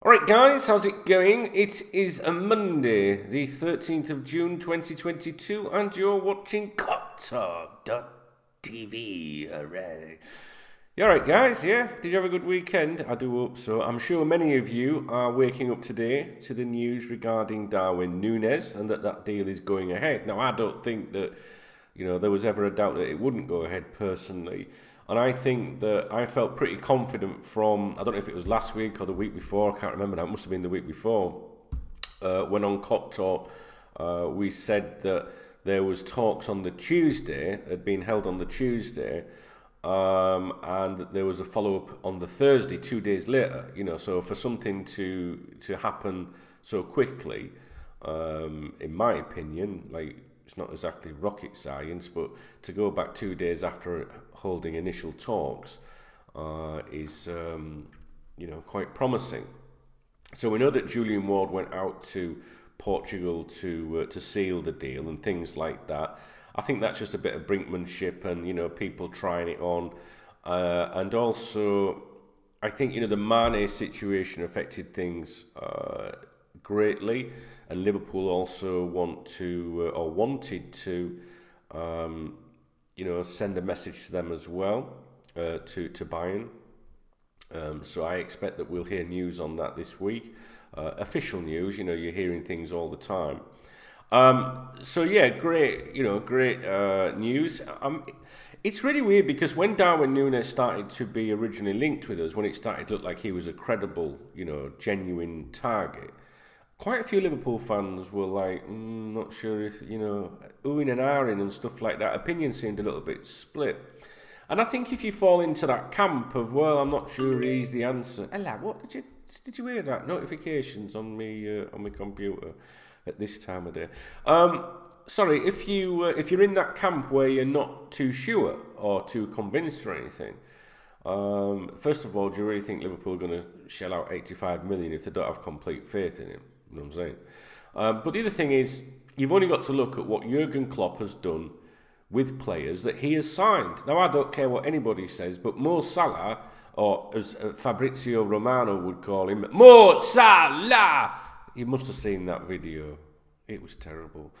Alright guys, how's it going? It is a Monday, the 13th of June 2022, and you're watching KopTalk.tv. Hooray. You alright guys, yeah? Did you have a good weekend? I do hope so. I'm sure many of you are waking up today to the news regarding Darwin Nunez and that deal is going ahead. Now I don't think that, there was ever a doubt that it wouldn't go ahead personally. And I think that I felt pretty confident from, I don't know if it was last week or the week before, I can't remember now, it must have been the week before, when on KopTalk we said that there was talks on the Tuesday, had been held on the Tuesday, and there was a follow-up on the Thursday, 2 days later, so for something to happen so quickly, in my opinion, it's not exactly rocket science, but to go back 2 days after holding initial talks is, quite promising. So we know that Julian Ward went out to Portugal to seal the deal and things like that. I think that's just a bit of brinkmanship and people trying it on, and also I think the Mane situation affected things greatly, and Liverpool also wanted to send a message to them as well, to Bayern. So I expect that we'll hear news on that this week. Official news, you're hearing things all the time. So yeah, great news. It's really weird because when Darwin Nunez started to be originally linked with us, when it started to look like he was a credible, genuine target, quite a few Liverpool fans were like, not sure if, oohing and ahhing and stuff like that. Opinion seemed a little bit split. And I think if you fall into that camp of, well, I'm not sure he's the answer. Ella, what did you hear that? Notifications on my computer at this time of day. Sorry, if you're in that camp where you're not too sure or too convinced or anything, first of all, do you really think Liverpool are going to shell out 85 million if they don't have complete faith in him? You know what I'm saying? But the other thing is, you've only got to look at what Jurgen Klopp has done with players that he has signed. Now, I don't care what anybody says, but Mo Salah, or as Fabrizio Romano would call him, Mo Salah! You must have seen that video. It was terrible.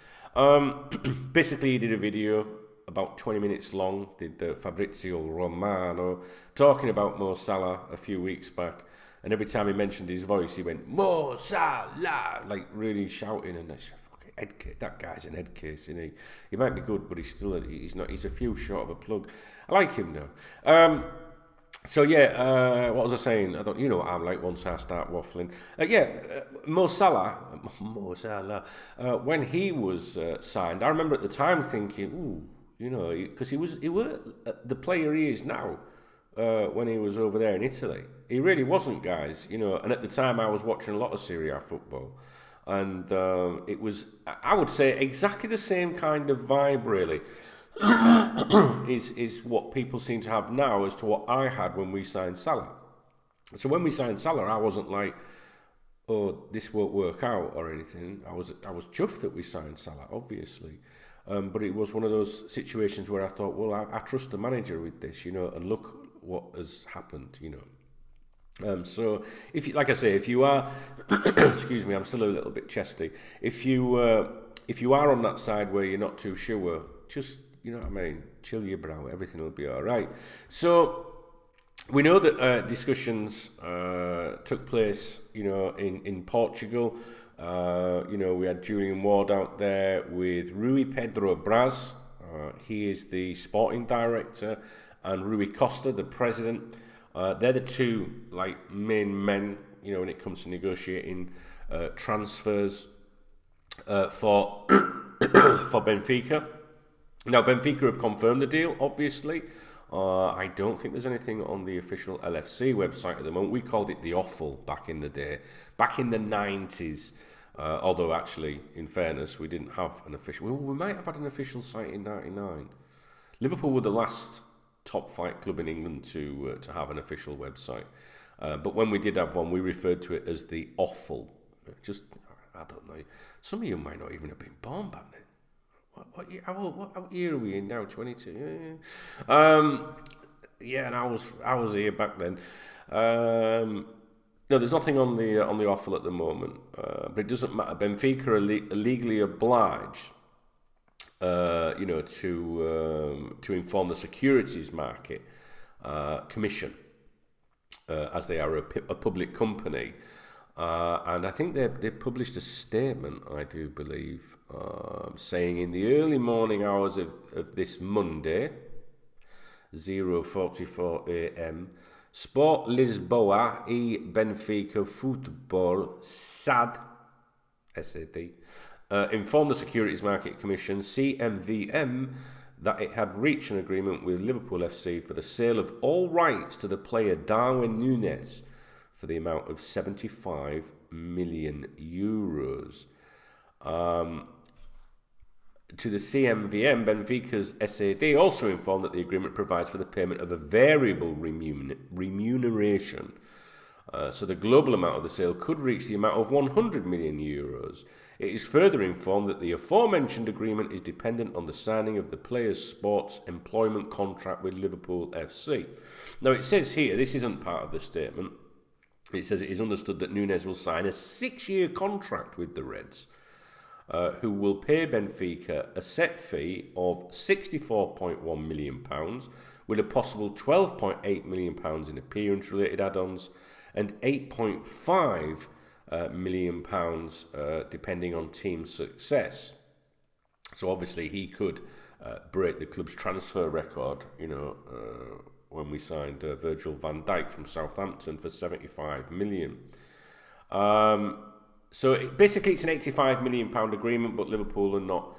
Basically, he did a video about 20 minutes long, did Fabrizio Romano, talking about Mo Salah a few weeks back. And every time he mentioned his voice, he went, Mo Salah, like really shouting. And that's fucking head case. That guy's an head case, isn't he? He might be good, but he's not. He's a few short of a plug. I like him though. So yeah, what was I saying? I don't. You know what I'm like once I start waffling. Mo Salah, when he was signed, I remember at the time thinking, because he was the player he is now. When he was over there in Italy, he really wasn't, guys. And at the time I was watching a lot of Serie A football, and it was, I would say, exactly the same kind of vibe, really. is what people seem to have now as to what I had when we signed Salah. So when we signed Salah, I wasn't like, oh, this won't work out or anything. I was chuffed that we signed Salah, obviously. But it was one of those situations where I thought, well, I trust the manager with this, and look what has happened, So if you, like I say, if you are, excuse me, I'm still a little bit chesty. If you are on that side where you're not too sure, just, chill your brow. Everything will be all right. So we know that discussions took place, in Portugal. We had Julian Ward out there with Rui Pedro Braz. He is the sporting director, and Rui Costa, the president. They're the two main men, when it comes to negotiating transfers for for Benfica. Now, Benfica have confirmed the deal, obviously. I don't think there's anything on the official LFC website at the moment. We called it the Offal back in the day, back in the 90s. Although, actually, in fairness, we didn't have an official. Well, we might have had an official site in '99. Liverpool were the last top flight club in England to have an official website. But when we did have one, we referred to it as the Offal. Just, I don't know. Some of you might not even have been born back then. What year are we in now? 22. And I was here back then. No, there's nothing on the offer at the moment, but it doesn't matter. Benfica are legally obliged, to inform the Securities Market Commission, as they are a public company, and I think they published a statement, I do believe, saying in the early morning hours of this Monday, 0:44 a.m. Sport Lisboa e Benfica Futebol SAD, informed the Securities Market Commission, CMVM, that it had reached an agreement with Liverpool FC for the sale of all rights to the player Darwin Nunez for the amount of €75 million. To the CMVM, Benfica's SAD also informed that the agreement provides for the payment of a variable remuneration. So the global amount of the sale could reach the amount of €100 million. It is further informed that the aforementioned agreement is dependent on the signing of the player's sports employment contract with Liverpool FC. Now it says here, this isn't part of the statement, it says it is understood that Nunez will sign a 6-year contract with the Reds, who will pay Benfica a set fee of £64.1 million, with a possible £12.8 million in appearance-related add-ons, and £8.5 million depending on team success. So obviously he could break the club's transfer record, when we signed Virgil van Dijk from Southampton for £75 million. So basically it's an £85 million agreement, but Liverpool are not,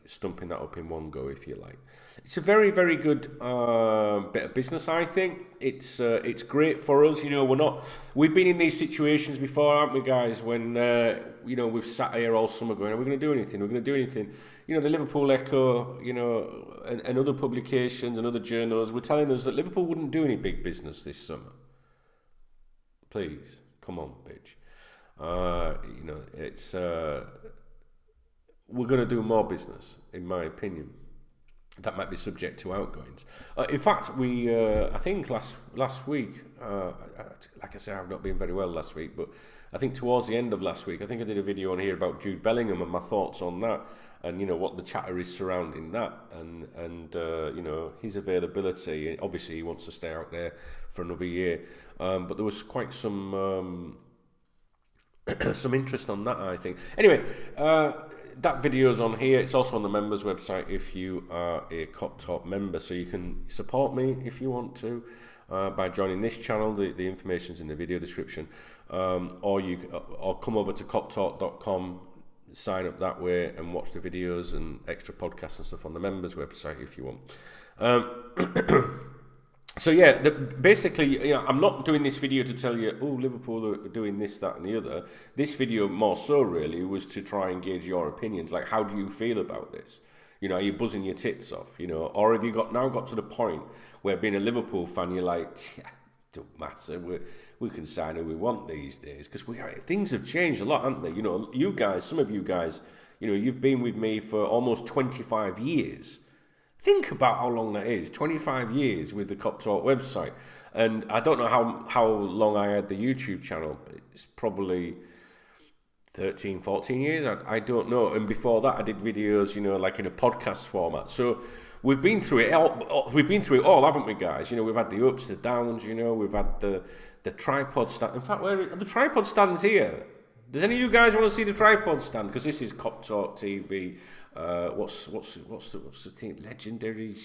stumping that up in one go, if you like. It's a very, very good bit of business, I think. It's great for us. We've been in these situations before, haven't we, guys? When we've sat here all summer going, are we going to do anything? We're going to do anything. The Liverpool Echo, and other publications and other journals were telling us that Liverpool wouldn't do any big business this summer. Please, come on, bitch. We're going to do more business, in my opinion. That might be subject to outgoings. In fact, I think last week, like I say, I've not been very well last week, but I think towards the end of last week, I think I did a video on here about Jude Bellingham and my thoughts on that, and what the chatter is surrounding that, and his availability. Obviously, he wants to stay out there for another year, but there was quite some interest on that, I think. Anyway, that video's on here. It's also on the members website if you are a KopTalk member, so you can support me if you want to by joining this channel. The information's in the video description, or come over to KopTalk.com, sign up that way and watch the videos and extra podcasts and stuff on the members website if you want. So yeah, basically, I'm not doing this video to tell you, oh, Liverpool are doing this, that, and the other. This video, more so, really, was to try and gauge your opinions. Like, how do you feel about this? Are you buzzing your tits off? Or have you now got to the point where, being a Liverpool fan, you're like, don't matter, we can sign who we want these days, because things have changed a lot, haven't they? You guys, some of you guys, you've been with me for almost 25 years. Think about how long that is, 25 years with the KopTalk website. And I don't know how long I had the YouTube channel. It's probably 13, 14 years. I don't know. And before that, I did videos, like in a podcast format. So we've been through it all. We've been through it all, haven't we, guys? We've had the ups, the downs. We've had the tripod stand. In fact, where are the tripod stands here? Does any of you guys want to see the tripod stand? Because this is KopTalk TV. What's the thing? Legendary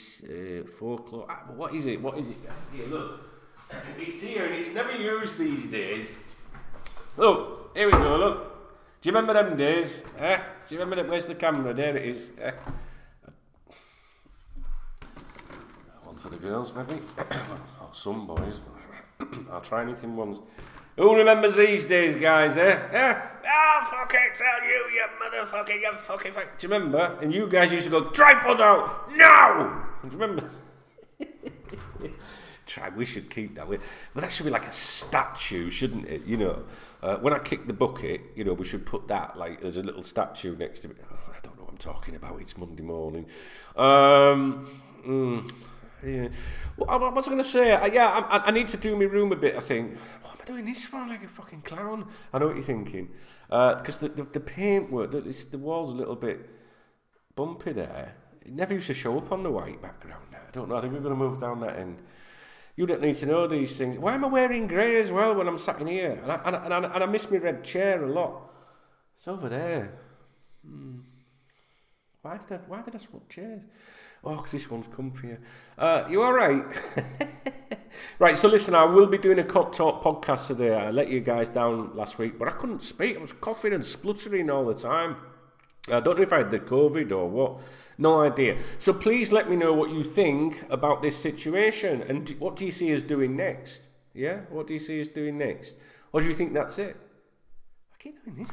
folklore. What is it? Here, look. It's here and it's never used these days. Look, here we go. Look. Do you remember them days? Do you remember that? Where's the camera? There it is. One for the girls, maybe. Or some boys. I'll try anything once. Who remembers these days, guys, I'll fucking tell you, you motherfucker, you fucking fuck. Do you remember? And you guys used to go, tripod out, no! Do you remember? We should keep that. But that should be like a statue, shouldn't it? When I kick the bucket, we should put that, like, there's a little statue next to it. I don't know what I'm talking about, it's Monday morning. Yeah. Well, what was I going to say? I need to do my room a bit, I think. What am I doing this for, like a fucking clown? I know what you're thinking. Because the paintwork, the wall's a little bit bumpy there. It never used to show up on the white background now. I don't know, I think we're going to move down that end. You don't need to know these things. Why am I wearing grey as well when I'm sat in here? And I miss my red chair a lot. It's over there. Why did I swap chairs? Oh, because this one's comfier. You all right? Right, so listen, I will be doing a KopTalk podcast today. I let you guys down last week, but I couldn't speak. I was coughing and spluttering all the time. I don't know if I had the COVID or what. No idea. So please let me know what you think about this situation and what do you see us doing next? Yeah? What do you see us doing next? Or do you think that's it? I keep doing this.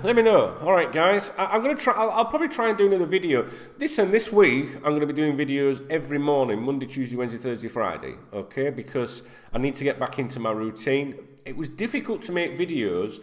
Let me know. All right, guys. I'm going to try. I'll probably try and do another video. Listen, this week I'm going to be doing videos every morning, Monday, Tuesday, Wednesday, Thursday, Friday. Okay? Because I need to get back into my routine. It was difficult to make videos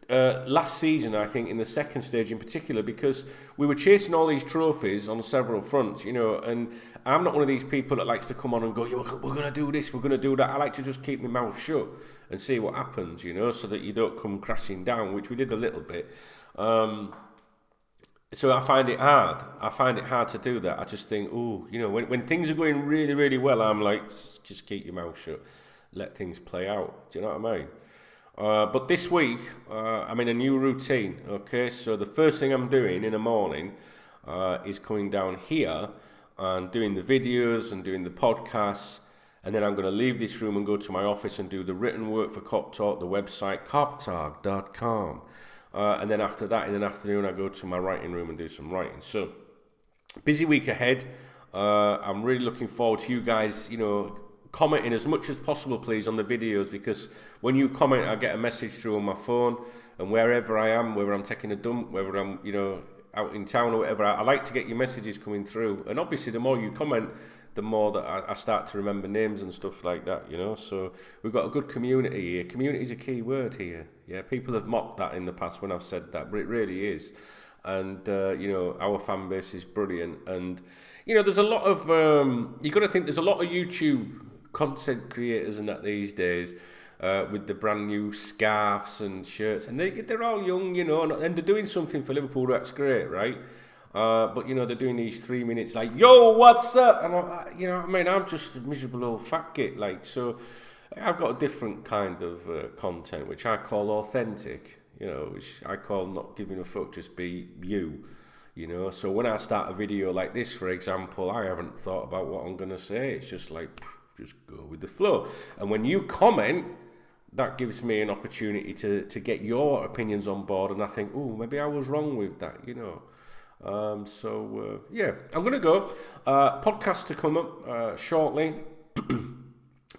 last season, I think, in the second stage in particular, because we were chasing all these trophies on several fronts, you know, and I'm not one of these people that likes to come on and go, we're going to do this, we're going to do that. I like to just keep my mouth shut and see what happens, you know, so that you don't come crashing down, which we did a little bit. So I find it hard. I find it hard to do that. I just think, you know, when things are going really, really well, I'm like, just keep your mouth shut, let things play out. Do you know what I mean? But this week, I'm in a new routine, okay? So the first thing I'm doing in the morning is coming down here and doing the videos and doing the podcasts, and then I'm going to leave this room and go to my office and do the written work for KopTalk, the website, KopTalk.com. And then after that, in the afternoon, I go to my writing room and do some writing. So, busy week ahead. I'm really looking forward to you guys, you know, commenting as much as possible, please, on the videos, because when you comment, I get a message through on my phone, and wherever I am, whether I'm taking a dump, whether I'm, you know, out in town or whatever, I like to get your messages coming through. And obviously, the more you comment, the more that I start to remember names and stuff like that, you know. So we've got a good community here. Community is a key word here. Yeah, people have mocked that in the past when I've said that, but it really is. And, you know, our fan base is brilliant. And, you know, there's a lot of, you got to think there's a lot of YouTube content creators and that these days, with the brand new scarves and shirts, and they're all young, you know, and they're doing something for Liverpool. That's great, right? But you know, they're doing these 3 minutes like, yo, what's up? And I'm, you know, I mean, I'm just a miserable old fat git, like. So I've got a different kind of content which I call authentic, you know, which I call not giving a fuck, just be you. You know, so when I start a video like this, for example, I haven't thought about what I'm gonna say. It's just like, just go with the flow. And when you comment, that gives me an opportunity to get your opinions on board, and I think, maybe I was wrong with that, you know. Yeah, I'm going to go. Podcast to come up shortly.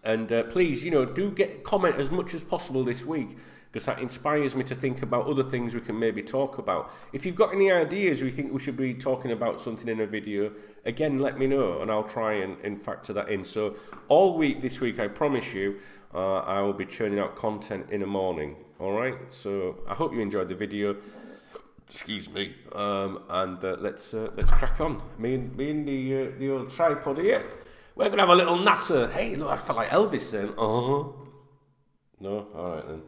And please, you know, do comment as much as possible this week, because that inspires me to think about other things we can maybe talk about. If you've got any ideas, or you think we should be talking about something in a video, again, let me know, and I'll try and factor that in. So all week this week, I promise you, I will be churning out content in the morning. All right. So I hope you enjoyed the video. Excuse me. And let's crack on. Me and the old tripod here. We're gonna have a little natter. Hey, look, I felt like Elvis then. No, all right then.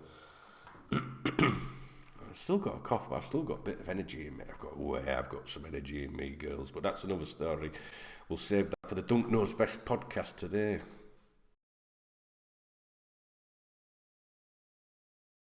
I've still got a cough, but I've still got a bit of energy in me. I've got some energy in me, girls. But that's another story. We'll save that for the Dunk Knows Best podcast today.